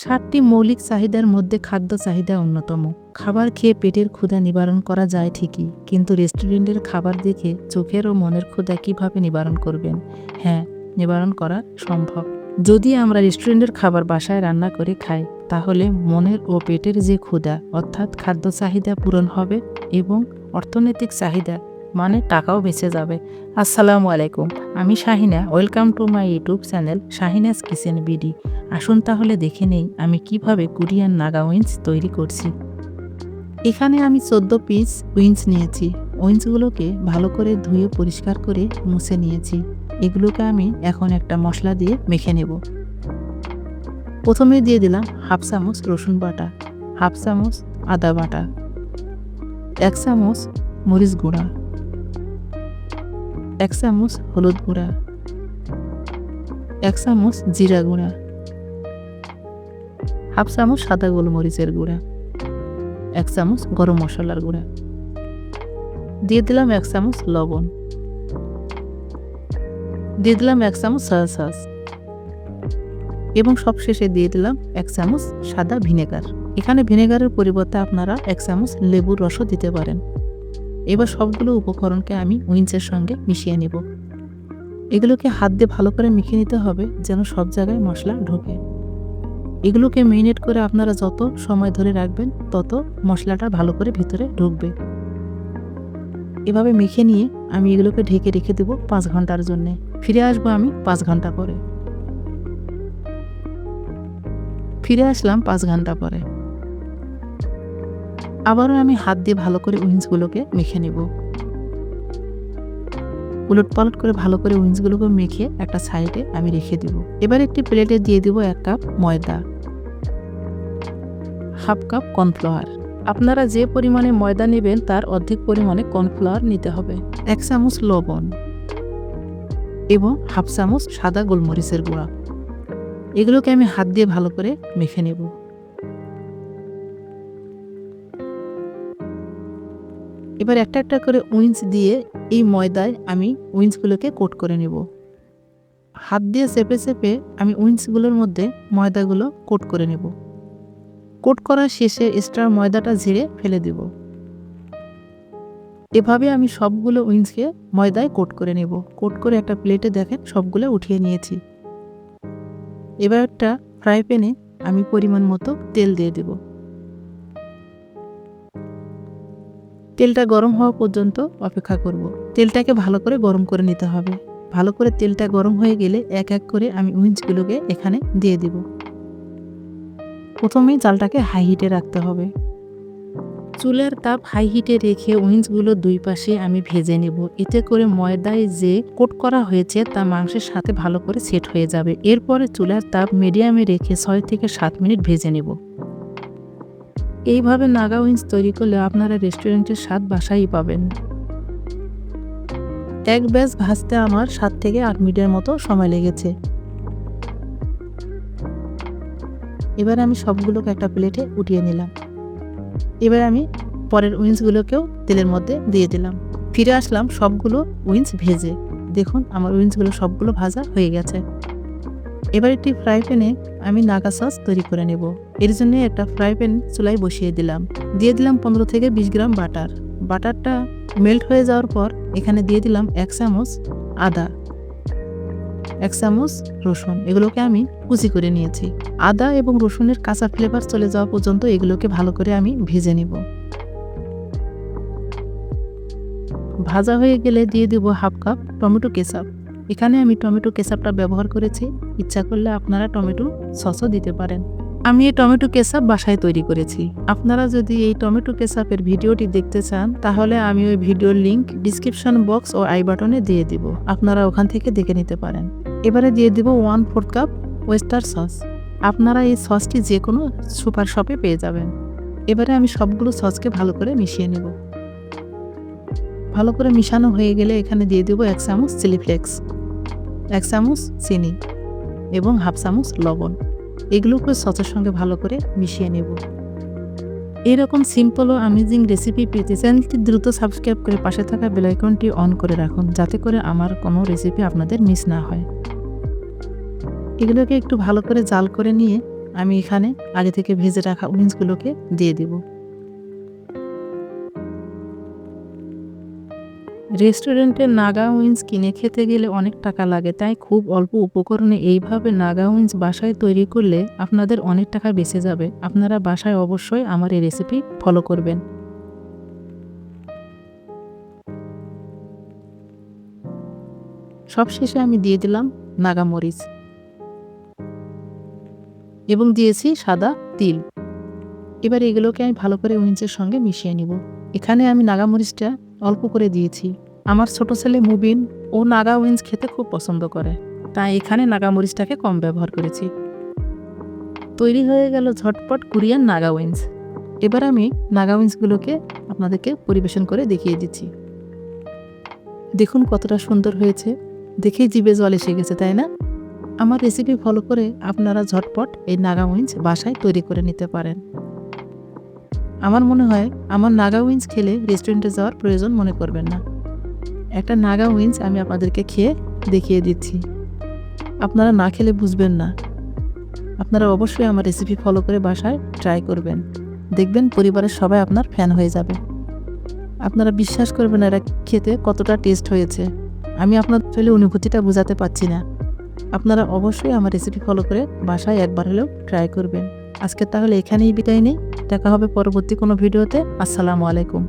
7টি মৌলিক চাহিদার মধ্যে খাদ্য চাহিদা অন্যতম। খাবার খেয়ে পেটের ক্ষুধা নিবারণ করা যায় ঠিকই, কিন্তু রেস্টুরেন্টের খাবার দেখে চোখের ও মনের ক্ষুধা কিভাবে নিবারণ করবেন? হ্যাঁ, নিবারণ করা সম্ভব। যদি আমরা রেস্টুরেন্টের খাবার বাসায় রান্না করে খাই, তাহলে মনের ও পেটের যে ক্ষুধা অর্থাৎ খাদ্য চাহিদা পূরণ হবে এবং অর্থনৈতিক চাহিদা মানে টাকাও বেঁচে যাবে। আসসালামু আলাইকুম, আমি Shahina. Welcome to my YouTube channel Shahina's kitchen BD. আসুন তাহলে দেখে নেই আমি কিভাবে কোরিয়ান নাগা উইংস তৈরি করছি। এখানে আমি 14 পিস উইংস নিয়েছি। উইংসগুলোকে ভালো করে ধুয়ে পরিষ্কার করে মুছে নিয়েছি। এগুলোকে আমি এখন একটা মশলা দিয়ে মেখে নেব। প্রথমে দিয়ে দিলাম হাফ চামচ রসুন বাটা, হাফ চামচ আদা বাটা, 1 চামচ মরিচ গুঁড়া, 1 চামচ হলুদ গুঁড়া, 1 চামচ জিরা গুঁড়া, হাফ চামচ সাদা গোলমরিচের গুঁড়া, 1 চামচ গরম মশলার গুঁড়া, দিয়ে দিলাম 1 চামচ লবণ, দিয়ে দিলাম 1 চামচ সয়া সস এবং সবশেষে দিয়ে দিলাম 1 চামচ সাদা ভিনেগার। এখানে ভিনেগারের পরিবর্তে আপনারা 1 চামচ লেবুর রসও দিতে পারেন। এবার সবগুলো উপকরণকে আমি উইংসের সঙ্গে মিশিয়ে নেব। এগুলোকে হাত দিয়ে ভালো করে মিশিয়ে নিতে হবে যেন সব জায়গায় মশলা ঢোকে। এগুলোকে মেরিনেট করে আপনারা যত সময় ধরে রাখবেন তত মশলাটা ভালো করে ভিতরে ঢুকবে। এভাবে মেখে নিয়ে আমি এগুলোকে ঢেকে রেখে দেব 5 ঘন্টার জন্য। ফিরে আসবো আমি 5 ঘন্টা পরে। ফিরে আসলাম 5 ঘন্টা পরে। আবারও আমি হাত দিয়ে ভালো করে উইংসগুলোকে মেখে নেব। উলট পালট করে ভালো করে উইংসগুলোকে মেখে একটা সাইডে আমি রেখে দিব। এবার একটি প্লেটে দিয়ে দিব 1 কাপ ময়দা, হাফ কাপ কর্নফ্লাওয়ার। আপনারা যে পরিমাণে ময়দা নেবেন তার অর্ধেক পরিমাণে কর্নফ্লাওয়ার নিতে হবে, 1 চামচ লবণ এবং হাফ চামচ সাদা গোলমরিচের গুঁড়া। এগুলোকে আমি হাত দিয়ে ভালো করে মেখে নেব। এবার একটা একটা করে উইংস দিয়ে এই ময়দায় আমি উইংসগুলোকে কোট করে নেব। হাত দিয়ে চেপে চেপে আমি উইংসগুলোর মধ্যে ময়দাগুলো কোট করে নেব। কোট করার শেষে এক্সট্রা ময়দাটা ঝেড়ে ফেলে দেব। এভাবে আমি সবগুলো উইংসকে ময়দায় কোট করে নেব। কোট করে একটা প্লেটে দেখেন সবগুলো উঠিয়ে নিয়েছি। এবার একটা ফ্রাই প্যানে আমি পরিমাণ মতো তেল দিয়ে দেব। তেলটা গরম হওয়া পর্যন্ত অপেক্ষা করব। তেলটাকে ভালো করে গরম করে নিতে হবে। ভালো করে তেলটা গরম হয়ে গেলে এক এক করে আমি উইংসগুলোকে এখানে দিয়ে দিব। প্রথমেই জালটাকে হাই হিটে রাখতে হবে। চুলার তাপ হাই হিটে রেখে উইংসগুলো দুই পাশে আমি ভেজে নেব। এতে করে ময়দায় যে কোট করা হয়েছে তা মাংসের সাথে ভালো করে সেট হয়ে যাবে। এরপরে চুলার তাপ মিডিয়ামে রেখে 6 থেকে 7 মিনিট ভেজে নেব। এইভাবে নাগা উইংস তৈরি করলে আপনারা রেস্টুরেন্টের স্বাদ বাসায় পাবেন। এক ব্যাচ ভাজতে আমার 7 থেকে 8 মিনিটের মতো সময় লেগেছে। এবার আমি সবগুলোকে একটা প্লেটে উঠিয়ে নিলাম। এবার আমি পরের উইংসগুলোকেও তেলের মধ্যে দিয়ে দিলাম। ফিরে আসলাম সবগুলো উইংস ভেজে। দেখুন আমার উইংসগুলো সবগুলো ভাজা হয়ে গেছে। এবার একটি ফ্রাই প্যানে আমি নাগা সস তৈরি করে নেব। এর জন্য একটা ফ্রাই প্যান চুলায় বসিয়ে দিলাম। দিয়ে দিলাম 15 থেকে 20 গ্রাম বাটার। বাটারটা মেল্ট হয়ে যাওয়ার পর এখানে দিয়ে দিলাম 1 চামচ আদা, 1 চামচ রসুন। এগুলোকে আমি কুচি করে নিয়েছি। আদা এবং রসুনের কাঁচা ফ্লেভার চলে যাওয়া পর্যন্ত এগুলোকে ভালো করে আমি ভেজে নেব। ভাজা হয়ে গেলে দিয়ে দিব হাফ কাপ টমেটো কেচাপ। এখানে আমি টমেটো কেচাপটা ব্যবহার করেছি। ইচ্ছা করলে আপনারা টমেটো সসও দিতে পারেন। আমি এই টমেটো কেচাপ বাসায় তৈরি করেছি। আপনারা যদি এই টমেটো কেচাপের ভিডিওটি দেখতে চান তাহলে আমি ওই ভিডিওর লিংক ডিসক্রিপশন বক্স ও আই বাটনে দিয়ে দিব। আপনারা ওখান থেকে দেখে নিতে পারেন। এবারে দিয়ে দিব 1/4 কাপ ওয়েস্টার সস। আপনারা এই সসটি যে কোনো সুপার শপে পেয়ে যাবেন। এবারে আমি সবগুলো সসকে ভালো করে মিশিয়ে নেব। ভালো করে মিশানো হয়ে গেলে এখানে দিয়ে দেব 1 চামচ চিলি ফ্লেক্স, 1 চামচ চিনি এবং হাফ চামচ লবণ। এগুলোকে সসের সঙ্গে ভালো করে মিশিয়ে নেব। এরকম সিম্পল ও অ্যামেজিং রেসিপি পেতে চ্যানেলটি দ্রুত সাবস্ক্রাইব করে পাশে থাকা বেল আইকনটি অন করে রাখুন, যাতে করে আমার কোনো রেসিপি আপনাদের মিস না হয়। এগুলোকে একটু ভালো করে জাল করে নিয়ে আমি এখানে আগে থেকে ভেজে রাখা উইংসগুলোকে দিয়ে দেব। রেস্টুরেন্টে নাগা উইংস কিনে খেতে গেলে অনেক টাকা লাগে, তাই খুব অল্প উপকরণে এইভাবে নাগা উইংস বাসায় তৈরি করলে আপনাদের অনেক টাকা বেঁচে যাবে। আপনারা বাসায় অবশ্যই আমার এই রেসিপি ফলো করবেন। সবশেষে আমি দিয়ে দিলাম নাগা মরিচ এবং দিয়েছি সাদা তিল। এবার এগুলোকে আমি ভালো করে উইংসের সঙ্গে মিশিয়ে নিব। এখানে আমি নাগা মরিচটা অল্প করে দিয়েছি। আমার ছোট ছেলে মুবিন ও নাগা উইংস খেতে খুব পছন্দ করে, তাই এখানে নাগা মরিচটাকে কম ব্যবহার করেছি। তৈরি হয়ে গেল ঝটপট কোরিয়ান নাগা উইংস। এবার আমি নাগা উইংসগুলোকে আপনাদেরকে পরিবেশন করে দেখিয়ে দিচ্ছি। দেখুন কতটা সুন্দর হয়েছে, দেখেই জিভে জল এসে গেছে, তাই না? আমার রেসিপি ফলো করে আপনারা ঝটপট এই নাগা উইংস বাসায় তৈরি করে নিতে পারেন। আমার মনে হয় আমার নাগা উইংস খেলে রেস্টুরেন্টে যাওয়ার প্রয়োজন মনে করবেন না। একটা নাগা উইংস আমি আপনাদেরকে খেয়ে দেখিয়ে দিচ্ছি, আপনারা না খেলে বুঝবেন না। আপনারা অবশ্যই আমার রেসিপি ফলো করে বাসায় ট্রাই করবেন, দেখবেন পরিবারের সবাই আপনার ফ্যান হয়ে যাবে। আপনারা বিশ্বাস করবেন এরা খেতে কতটা টেস্ট হয়েছে, আমি আপনার চলে অনুভূতিটা বোঝাতে পারছি না। আপনারা অবশ্যই আমার রেসিপি ফলো করে বাসায় একবার হলেও ট্রাই করবেন। আজকে তাহলে এখানেই বিদায় নেই, দেখা হবে পরবর্তী কোনো ভিডিওতে। আসসালামু আলাইকুম।